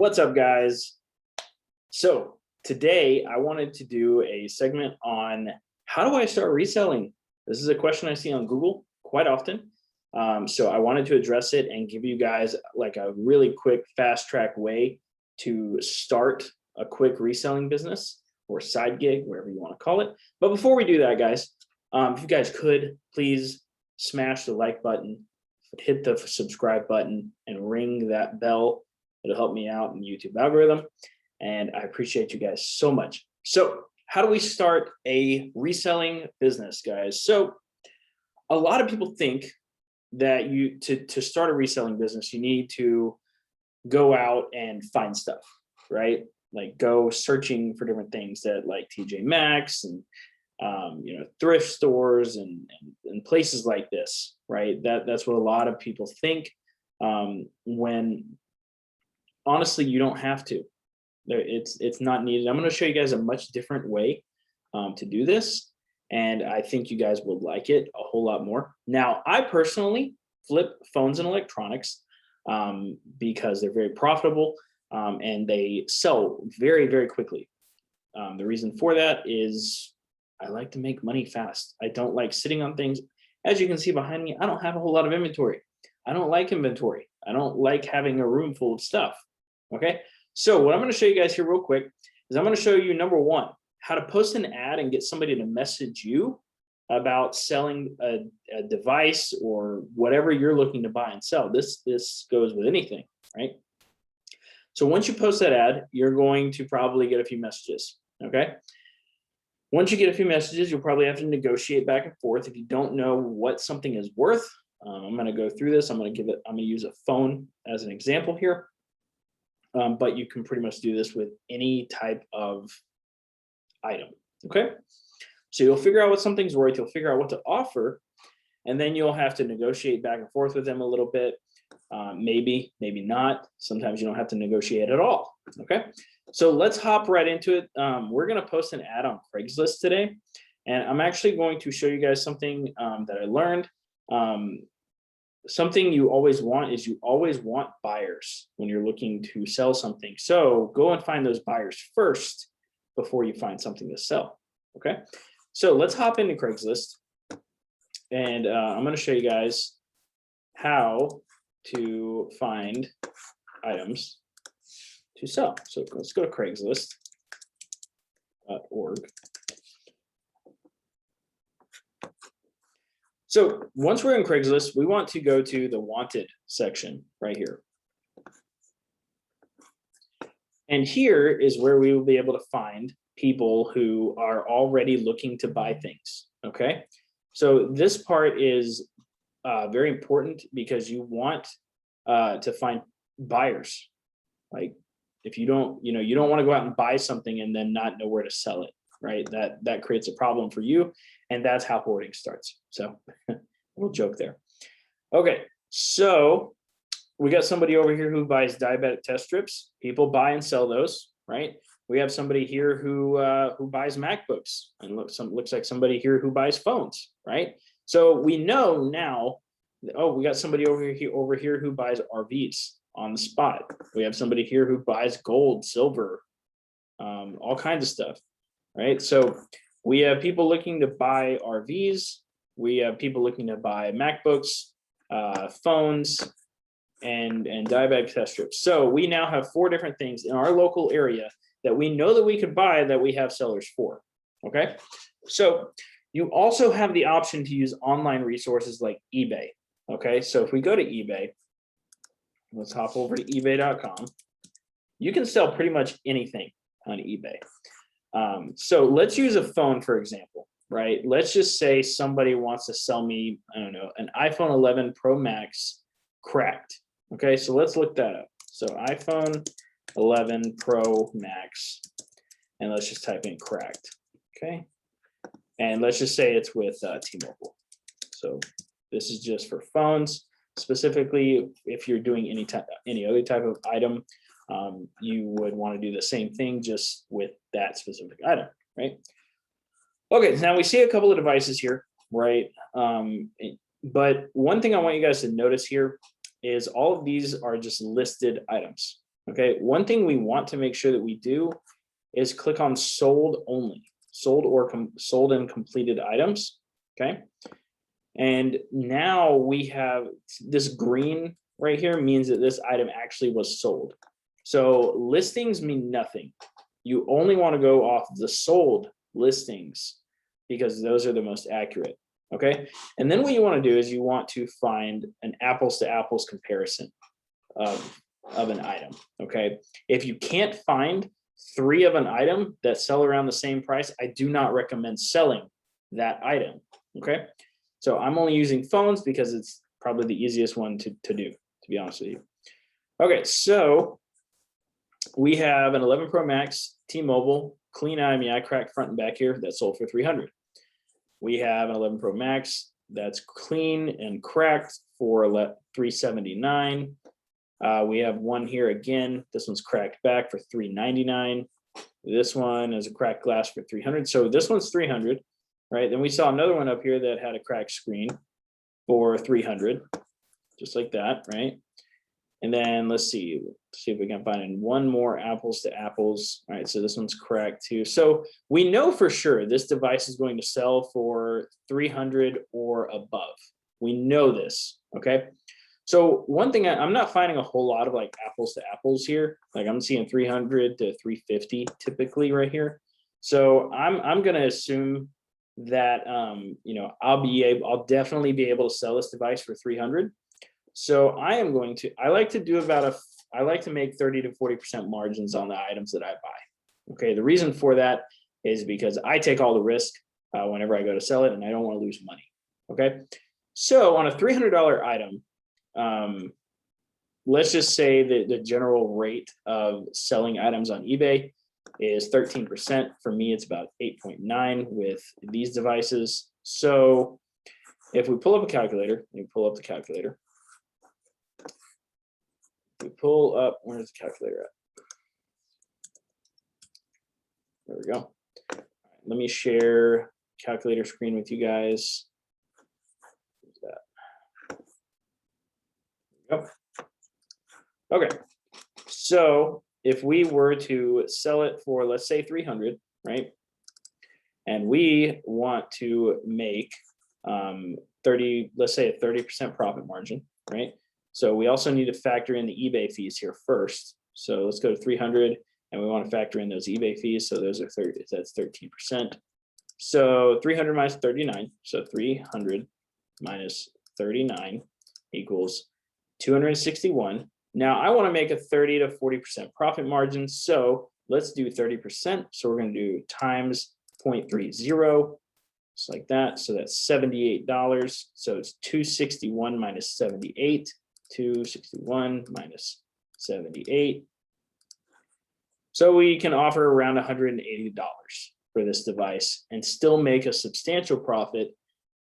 What's up, guys? So today I wanted to do a segment on how do I start reselling? This is a question I see on Google quite often. So I wanted to address it and give you guys like a really quick fast track way to start a quick reselling business or side gig, whatever you want to call it. But before we do that, guys, if you guys could please smash the like button, hit the subscribe button, and ring that bell. It'll help me out in the YouTube algorithm. And I appreciate you guys so much. So how do we start a reselling business, guys? So a lot of people think that to start a reselling business, you need to go out and find stuff, right? Like go searching for different things that like TJ Maxx and thrift stores and places like this, right? That's what a lot of people think, when honestly you don't have to. It's not needed. I'm going to show you guys a much different way to do this, and I think you guys will like it a whole lot more. Now, I personally flip phones and electronics because they're very profitable and they sell very, very quickly. The reason for that is I like to make money fast. I don't like sitting on things. As you can see behind me, I don't have a whole lot of inventory. I don't like inventory. I don't like having a room full of stuff. Okay. So what I'm going to show you guys here real quick is I'm going to show you, number one, how to post an ad and get somebody to message you about selling a device or whatever you're looking to buy and sell. This goes with anything, right? So once you post that ad, you're going to probably get a few messages. Okay. Once you get a few messages, you'll probably have to negotiate back and forth. If you don't know what something is worth, I'm going to go through this. I'm going to use a phone as an example here. But you can pretty much do this with any type of item. Okay. So you'll figure out what something's worth. You'll figure out what to offer, and then you'll have to negotiate back and forth with them a little bit. Maybe not. Sometimes you don't have to negotiate at all. Okay. So let's hop right into it. We're going to post an ad on Craigslist today, and I'm actually going to show you guys something that I learned. Something you always want is you always want buyers when you're looking to sell something. So go and find those buyers first before you find something to sell. Okay. So let's hop into Craigslist, and I'm going to show you guys how to find items to sell. So let's go to Craigslist.org. So once we're in Craigslist, we want to go to the wanted section right here. And here is where we will be able to find people who are already looking to buy things. Okay. So this part is very important because you want to find buyers. Like if you don't want to go out and buy something and then not know where to sell it, right? That creates a problem for you. And that's how hoarding starts. So little joke there. Okay, so we got somebody over here who buys diabetic test strips. People buy and sell those, right? We have somebody here who buys MacBooks, and looks like somebody here who buys phones, right? So we know now. Oh, we got somebody over here who buys RVs on the spot. We have somebody here who buys gold, silver, all kinds of stuff, right? So we have people looking to buy RVs. We have people looking to buy MacBooks, phones, and diabetic test strips. So we now have 4 different things in our local area that we know that we could buy that we have sellers for. Okay. So you also have the option to use online resources like eBay. Okay. So if we go to eBay, let's hop over to ebay.com. You can sell pretty much anything on eBay. So let's use a phone, for example, right? Let's just say somebody wants to sell me, I don't know, an iPhone 11 Pro Max cracked. Okay, so let's look that up. So iPhone 11 Pro Max, and let's just type in cracked. Okay, and let's just say it's with T-Mobile. So this is just for phones. Specifically, if you're doing any other type of item, you would want to do the same thing just with that specific item, right? Okay, so now we see a couple of devices here, right? But one thing I want you guys to notice here is all of these are just listed items, Okay, one thing we want to make sure that we do is click on sold only, sold or sold and completed items. Okay, and now we have this green right here means that this item actually was sold. So listings mean nothing. You only want to go off the sold listings because those are the most accurate. Okay, and then what you want to do is you want to find an apples to apples comparison of an item. Okay, if you can't find 3 of an item that sell around the same price, I do not recommend selling that item. Okay, so I'm only using phones because it's probably the easiest one to do, to be honest with you. Okay, so we have an 11 Pro Max T-Mobile clean IMEI cracked front and back here that sold for 300. We have an 11 Pro Max that's clean and cracked for 379. We have one here again. This one's cracked back for 399. This one is a cracked glass for 300. So this one's 300, right? Then we saw another one up here that had a cracked screen for 300, just like that, right? And then let's see if we can find one more apples to apples. All right, so this one's cracked too. So we know for sure this device is going to sell for 300 or above. We know this, okay? So one thing, I'm not finding a whole lot of like apples to apples here. Like I'm seeing 300 to 350 typically right here. So I'm going to assume that, you know, I'll definitely be able to sell this device for 300. So I like to make 30 to 40% margins on the items that I buy. Okay, the reason for that is because I take all the risk whenever I go to sell it, and I don't want to lose money. Okay, so on a $300 item, let's just say that the general rate of selling items on eBay is 13%. For me, it's about 8.9 with these devices. So if we pull up a calculator, we pull up, where's the calculator at? There we go. Let me share calculator screen with you guys. Yep. Okay, so if we were to sell it for, let's say 300, right? And we want to make 30, let's say a 30% profit margin, right? So we also need to factor in the eBay fees here first. So let's go to 300 and we want to factor in those eBay fees. So those are 30, that's 13%. So 300 minus 39. So 300 minus 39 equals 261. Now I want to make a 30 to 40% profit margin. So let's do 30%. So we're going to do times 0.30, just like that. So that's $78. So it's 261 minus 78. 261 minus 78. So we can offer around $180 for this device and still make a substantial profit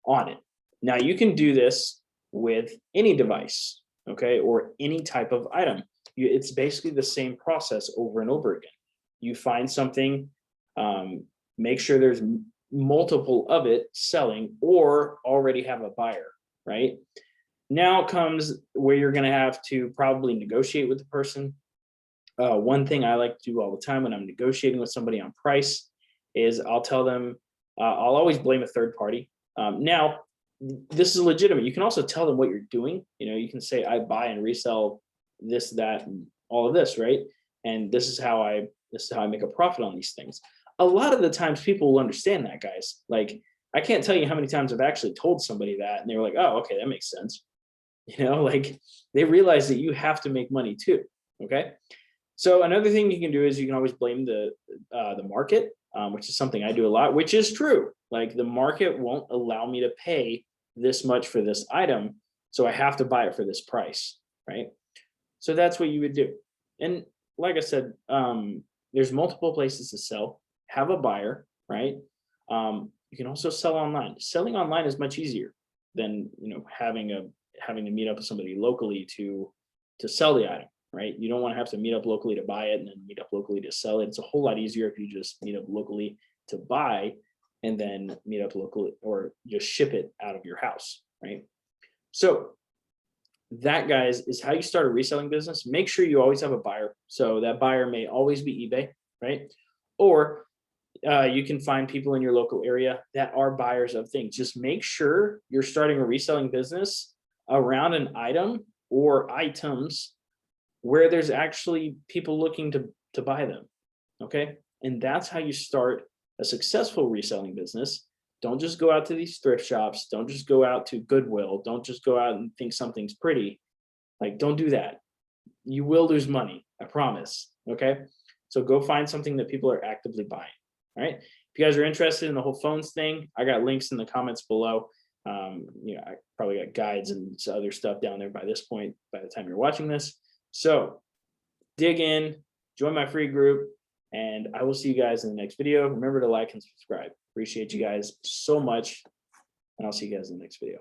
on it. Now you can do this with any device, okay, or any type of item. It's basically the same process over and over again. You find something, make sure there's multiple of it selling or already have a buyer, right? Now comes where you're going to have to probably negotiate with the person. One thing I like to do all the time when I'm negotiating with somebody on price is I'll tell them, I'll always blame a third party. Now, this is legitimate. You can also tell them what you're doing. You know, you can say, I buy and resell this, that, and all of this, right? And this is how I make a profit on these things. A lot of the times people will understand that, guys. Like, I can't tell you how many times I've actually told somebody that and they were like, oh, okay, that makes sense. You know, like they realize that you have to make money too. Okay. So another thing you can do is you can always blame the market, which is something I do a lot, which is true. Like the market won't allow me to pay this much for this item, so I have to buy it for this price, right? So that's what you would do. And like I said, there's multiple places to sell. Have a buyer, right? You can also sell online. Selling online is much easier than, you know, having to meet up with somebody locally to sell the item, right? You don't want to have to meet up locally to buy it and then meet up locally to sell it. It's a whole lot easier if you just meet up locally to buy and then meet up locally or just ship it out of your house, right? So that, guys, is how you start a reselling business. Make sure you always have a buyer. So that buyer may always be eBay, right? Or you can find people in your local area that are buyers of things. Just make sure you're starting a reselling business around an item or items where there's actually people looking to buy them. Okay. And that's how you start a successful reselling business. Don't just go out to these thrift shops. Don't just go out to Goodwill. Don't just go out and think something's pretty. Like, don't do that. You will lose money, I promise. Okay. So go find something that people are actively buying. All right. If you guys are interested in the whole phones thing, I got links in the comments below. I probably got guides and other stuff down there by this point, by the time you're watching this. So dig in, join my free group, and I will see you guys in the next video. Remember to like and subscribe. Appreciate you guys so much, and I'll see you guys in the next video.